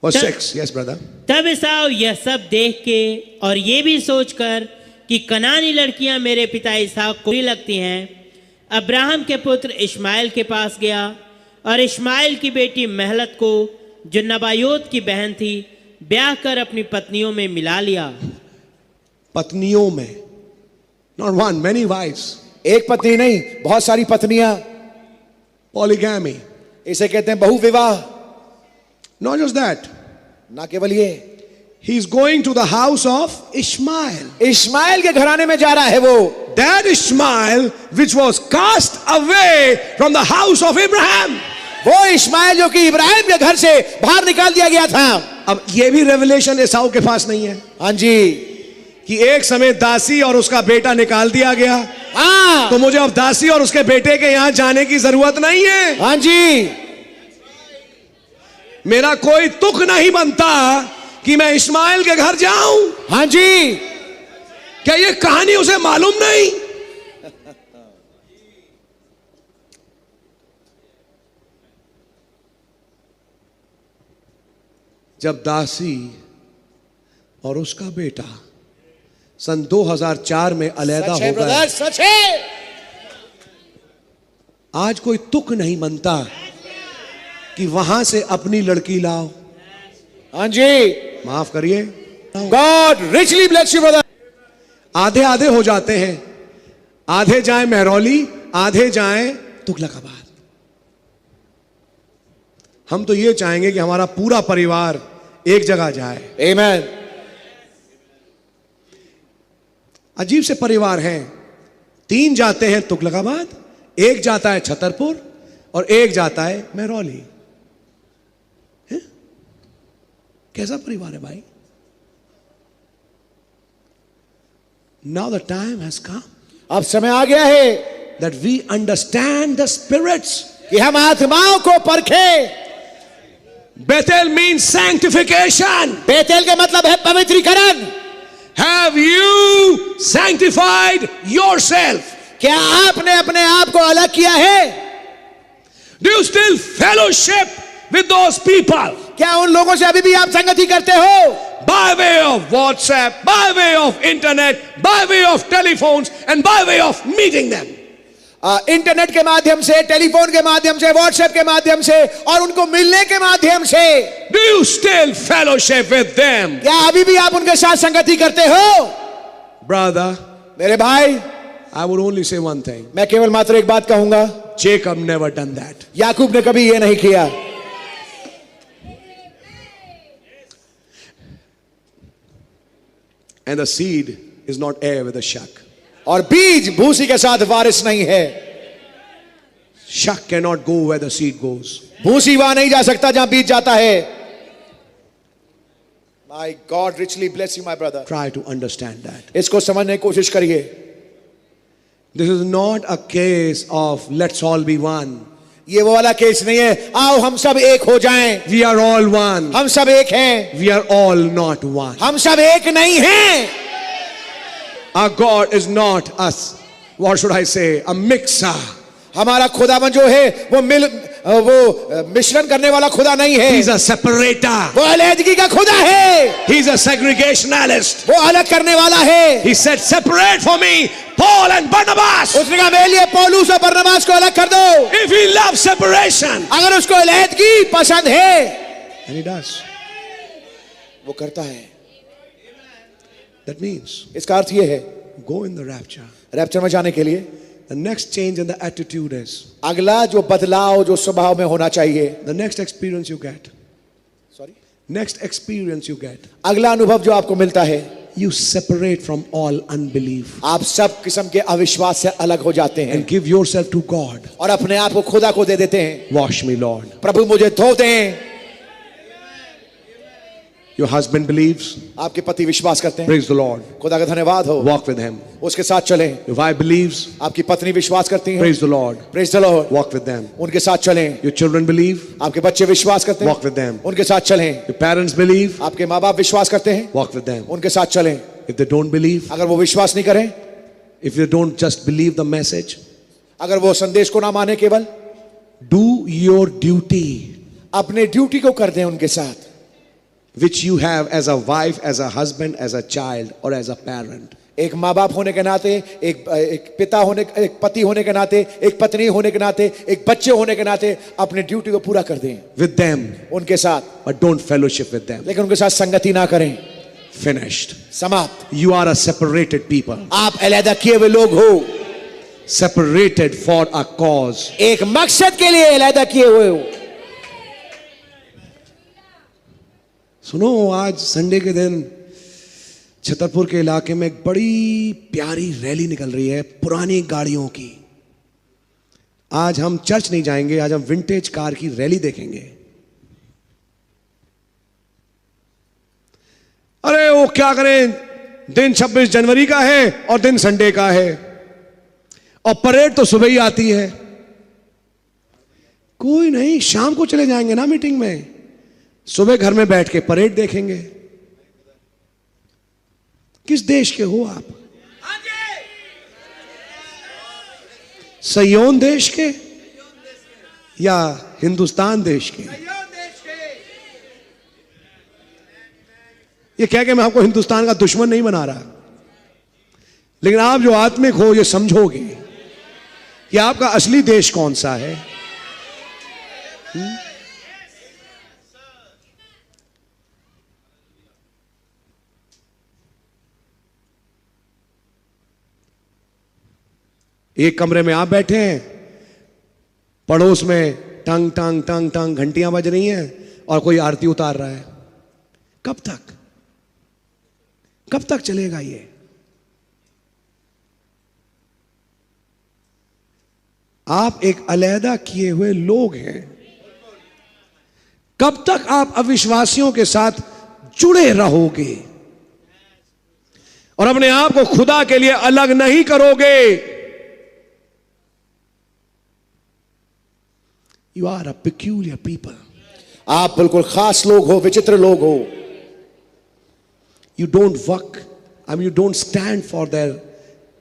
Verse 6. Yes, brother. तब एसाव यह सब देख के और ये भी सोचकर कि कनानी लड़कियां मेरे पिता इसहाक को बुरी लगती हैं, अब्राहम के पुत्र इश्माएल के पास गया और इश्माएल की बेटी महलत को, जो नबायोत की बहन थी, ब्याह कर अपनी पत्नियों में मिला लिया। पत्नियों में, not one, many wives. एक पत्नी नहीं, बहुत सारी पत्नियां। Polygamy. इसे कहते हैं बहुविवाह। Not just that. ना केवल ये, He's going to the house of Ishmael. Ishmael के घराने में जा रहा है वो। That Ishmael which was cast away from the house of Abraham. वो इश्माएल जो कि इब्राहिम के घर से बाहर निकाल दिया गया था। अब ये भी रेवलेशन एसाव के पास नहीं है। हाँ जी, कि एक समय दासी और उसका बेटा निकाल दिया गया, हाँ, तो मुझे अब दासी और उसके बेटे के यहां जाने की जरूरत नहीं है। हाँ जी, मेरा कोई तुक नहीं बनता कि मैं इस्माइल के घर जाऊं। हाँ जी। क्या ये कहानी उसे मालूम नहीं? जब दासी और उसका बेटा सन 2004 में अलहदा हो गए, सच है। आज कोई तुक नहीं बनता कि वहां से अपनी लड़की लाओ। हाँ जी, माफ करिए, God richly bless you brother. आधे आधे हो जाते हैं, आधे जाएं महरौली, आधे जाएं तुगलकाबाद। हम तो ये चाहेंगे कि हमारा पूरा परिवार एक जगह जाए। आमेन। अजीब से परिवार हैं, 3 जाते हैं तुगलकाबाद, 1 जाता है छतरपुर और 1 जाता है महरौली। कैसा परिवार है भाई? Now the time has come, अब समय आ गया है that we understand the spirits. कि हम आत्माओं को परखें। Bethel means sanctification. बेतेल का मतलब है पवित्रीकरण। Have you sanctified yourself? क्या आपने अपने आप को अलग किया है? Do you still fellowship with those people? क्या उन लोगों से अभी भी आप संगति करते हो? By way of WhatsApp, by way of internet, by way of telephones, and by way of meeting them. Internet के माध्यम से, टेलीफोन के माध्यम से, व्हाट्सएप के माध्यम से और उनको मिलने के माध्यम से। Do you still fellowship with them? क्या अभी भी आप उनके साथ संगति करते हो? Brother, मेरे भाई, I would only say one thing. मैं केवल मात्र एक बात कहूंगा, Jacob never done that. याकूब ने कभी ये नहीं किया। And the seed is not heir with a shuck. और बीज भूसी के साथ वारिस नहीं है। Shuck cannot go where the seed goes. भूसी वहां नहीं जा सकता जहां बीज जाता है। My God richly bless you my brother. Try to understand that. इसको समझने की कोशिश करिए। This is not a case of let's all be one. ये वो वाला केस नहीं है, आओ हम सब एक हो जाएं। We are all one. हम सब एक हैं। We are all not one. हम सब एक नहीं हैं। Our God is not us. What should I say? A mixer. हमारा खुदावन जो है वो मिश्रण करने वाला खुदा नहीं है। He's a separator. वो अलग का खुदा है। He's a segregationalist. वो अलग करने वाला है। He said, separate for me Paul and Barnabas. उसने कहा मेरे लिए पौलुस और बरनबास को अलग कर दो। If he loves separation, अगर उसको अलग पसंद है, and he does, वो करता है। that means इसका अर्थ ये है, go in the rapture. Rapture में जाने के लिए The next change in the attitude is, अगला जो बदलाव जो स्वभाव में होना चाहिए, the next experience you get, sorry, next experience you get, अगला अनुभव जो आपको मिलता है, you separate from all unbelief आप सब किस्म के अविश्वास से अलग हो जाते हैं and give yourself to God. और अपने आप को खुदा को दे देते हैं। Wash me, Lord. प्रभु मुझे धो दें। Your husband believes. आपके पति विश्वास करते हैं, Praise the Lord. खुदा का धन्यवाद हो, Walk with him. उसके साथ चलें। Your wife believes. आपकी पत्नी विश्वास करती है, Praise the Lord. Praise the Lord, Walk with them. उनके साथ चलें। Your children believe. आपके बच्चे विश्वास करते हैं, Walk with them. उनके साथ चलें। Your parents believe. आपके माँ बाप विश्वास करते हैं, Walk with them. उनके साथ चलें। If they don't believe, अगर वो विश्वास नहीं करें, if they don't just believe the message, अगर वो संदेश को ना माने, केवल do your duty. अपने ड्यूटी को कर दें उनके साथ। which you have as a wife, as a husband, as a child, or as a parent. एक माँ बाप होने के नाते, एक पिता होने, एक पति होने के नाते, एक पत्नी होने के नाते, एक बच्चे होने के नाते अपने ड्यूटी को पूरा कर दें With them, उनके साथ, but don't fellowship with them. लेकिन उनके साथ संगति ना करें. Finished. समाप्त. You are a separated people. आप अलग किए हुए लोग हो, separated for a cause. एक मकसद के लिए अलग किए हुए हो. सुनो, आज संडे के दिन छतरपुर के इलाके में एक बड़ी प्यारी रैली निकल रही है पुरानी गाड़ियों की. आज हम चर्च नहीं जाएंगे, आज हम विंटेज कार की रैली देखेंगे. अरे वो क्या करें, दिन 26 जनवरी का है और दिन संडे का है और परेड तो सुबह ही आती है. कोई नहीं, शाम को चले जाएंगे ना मीटिंग में, सुबह घर में बैठ के परेड देखेंगे. किस देश के हो आप? सयोन देश के या हिंदुस्तान देश के? ये कह के मैं आपको हिंदुस्तान का दुश्मन नहीं बना रहा, लेकिन आप जो आत्मिक हो ये समझोगे कि आपका असली देश कौन सा है. एक कमरे में आप बैठे हैं, पड़ोस में टंग टंग टंग टंग घंटियां बज रही हैं और कोई आरती उतार रहा है. कब तक, कब तक चलेगा ये? आप एक अलैदा किए हुए लोग हैं. कब तक आप अविश्वासियों के साथ जुड़े रहोगे और अपने आप को खुदा के लिए अलग नहीं करोगे? You are a peculiar people. आप बिल्कुल खास लोग हो, विचित्र लोग हो. You don't work, you don't stand for their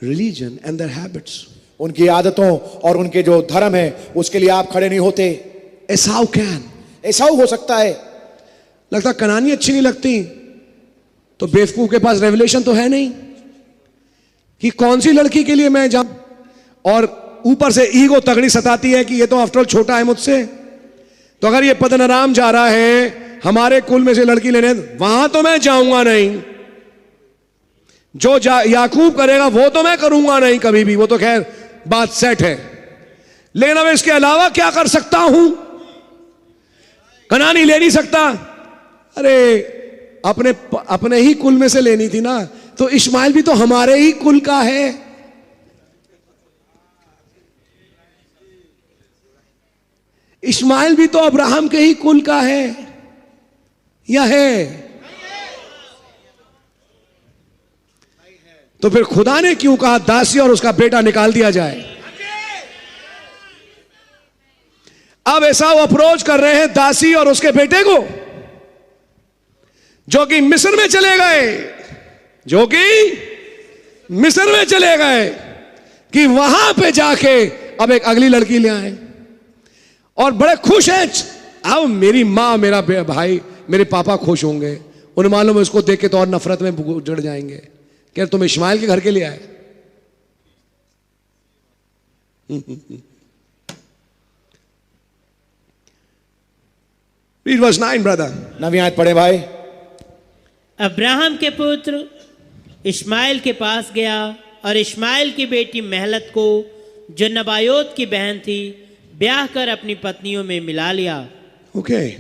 religion and their habits. उनकी आदतों और उनके जो धर्म है उसके लिए आप खड़े नहीं होते. एसाव कैन, एसाव हो सकता है. लगता कनानी अच्छी नहीं लगती तो बेवकूफ के पास रेवलेशन तो है नहीं कि कौन सी लड़की के लिए मैं जाऊं, और ऊपर से ईगो तगड़ी सताती है कि ये तो आफ्टर ऑल छोटा है मुझसे, तो अगर ये पद्मनाराम जा रहा है हमारे कुल में से लड़की लेने, वहां तो मैं जाऊंगा नहीं. जो याकूब करेगा वो तो मैं करूंगा नहीं कभी भी, वो तो खैर बात सेट है. लेकिन अब इसके अलावा क्या कर सकता हूं? कनानी ले नहीं सकता. अरे अपने ही कुल में से लेनी थी ना, तो इस्माइल भी तो हमारे ही कुल का है. इस्माइल भी तो अब्राहम के ही कुल का है या है? तो फिर खुदा ने क्यों कहा दासी और उसका बेटा निकाल दिया जाए? अब ऐसा वो अप्रोच कर रहे हैं दासी और उसके बेटे को, जो कि मिस्र में चले गए, जो कि मिस्र में चले गए, कि वहां पे जाके अब एक अगली लड़की ले आए और बड़े खुश हैं. अब मेरी माँ, मेरा भाई, मेरे पापा खुश होंगे. उन्हें मालूम है उसको देख के तो और नफरत में जुड़ जाएंगे. क्या तुम इस्माइल के घर के लिए आए? Read verse 9, brother. 9वीं आयत पढ़े भाई. अब्राहम के पुत्र इश्माइल के पास गया और इश्माइल की बेटी महलत को, जो नबायोत की बहन थी, ब्याह कर अपनी पत्नियों में मिला लिया. Okay.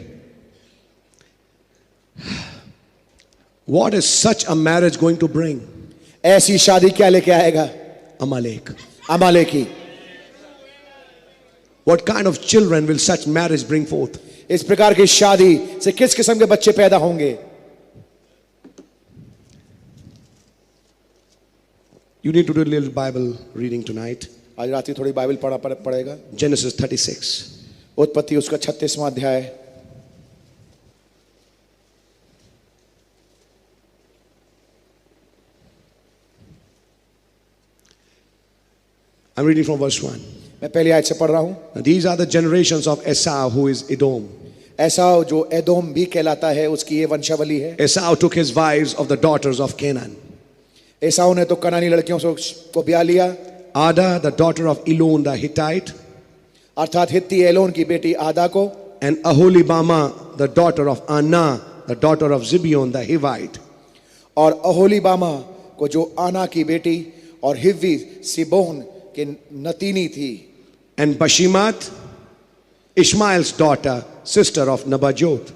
What is such a marriage going to bring? ऐसी शादी क्या लेके आएगा? Amalek. अमालेकी. What kind of children will such marriage bring forth? इस प्रकार की शादी से किस किस्म के बच्चे पैदा होंगे? You need to do a little Bible reading tonight. आज रात थोड़ी बाइबल पढ़ेगा. Genesis 36. उत्पत्ति उसका 36वां अध्याय. I'm reading from verse 1. मैं पहली आयत से पढ़ रहा हूं. These are the generations of Esau, who is Edom. एसाव जो एदोम भी कहलाता है, उसकी ये वंशावली है। Esau took his wives of the daughters of Canaan. एसाव ने तो कनानी लड़कियों को ब्याह लिया, Ada, the daughter of Elon the Hittite, अर्थात हित्ती एलोन की बेटी आदा को, and Aholibama, the daughter of Anna, the daughter of Zibeon the Hivite. और अहोलीबामा को जो आना की बेटी और हिव्वी सिबोन के नतीनी थी, And Bashimat, Ishmael's daughter, sister of Nabajoth.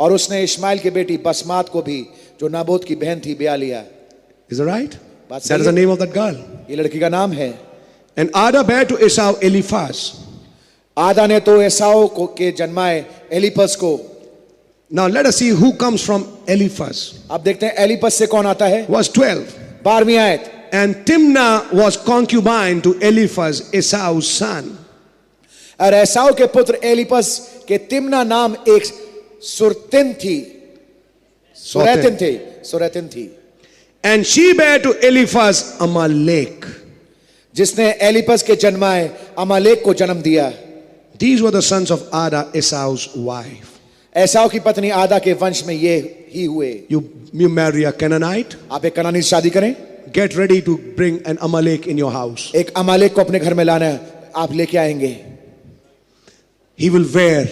और उसने इश्माइल की बेटी बसमात को भी जो नाबोत की बहन थी ब्याह लिया। Is that right? बात That सही is the है? name of that girl. ये लड़की का नाम है। And Ada bare to Esau Eliphaz. आदा ने तो एसाव को के जन्माए एलिपस को। Now let us see who comes from Eliphaz. अब देखते हैं एलिपस से कौन आता है। Verse 12. 12वीं आयत। And Timnah was concubine to Eliphaz, Esau's son. और एसाव के पुत्र एलिपस के तिम्ना नाम एक सुरतिन थी। And she bare to Eliphaz Amalek. जिसने एलिपस के जन्माए अमालेक को जन्म दिया। These were the sons of Ada, Esau's wife. एसाव की पत्नी आदा के वंश में ये ही हुए। You marry a Canaanite, आप एक कनानी से शादी करें, get ready to bring an Amalek in your house. एक अमालेक को अपने घर में लाना है, आप लेके आएंगे। He will wear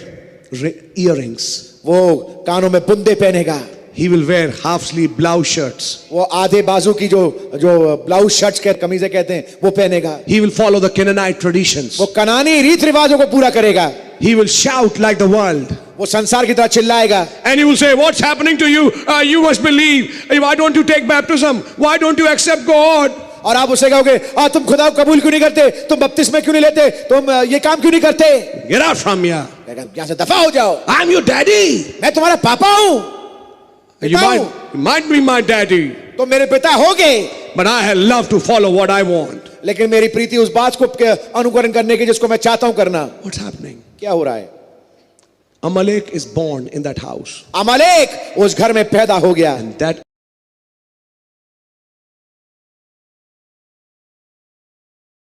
earrings. वो कानों में बुंदे पहनेगा। He will wear half sleeve blouse shirts. वो आधे बाजू की जो ब्लाउज शर्ट्स के कमीजें कहते हैं वो पहनेगा। He will follow the Canaanite traditions. वो कनानी रीत रिवाजों को पूरा करेगा। He will shout like the world. वो संसार की तरह चिल्लाएगा। And he will say, what's happening to you? You must believe. Why don't you take baptism? Why don't you accept God? और आप उसे कहोगे, तुम खुदा को कबूल क्यों नहीं करते, तुम बपतिस्मा क्यों नहीं लेते, तुम ये काम क्यों नहीं करते। Get out from here. यहाँ से दफा हो जाओ। I'm your daddy. मैं तुम्हारा पापा हूँ। You might be my daddy, तो मेरे पिता होगे, but I love to follow what I want. लेकिन मेरी प्रीति उस बात को अनुकरण करने की जिसको मैं चाहता हूं करना। What's happening? क्या हो रहा है? Amalek is born in that house. अमालेक उस घर में पैदा हो गया। And that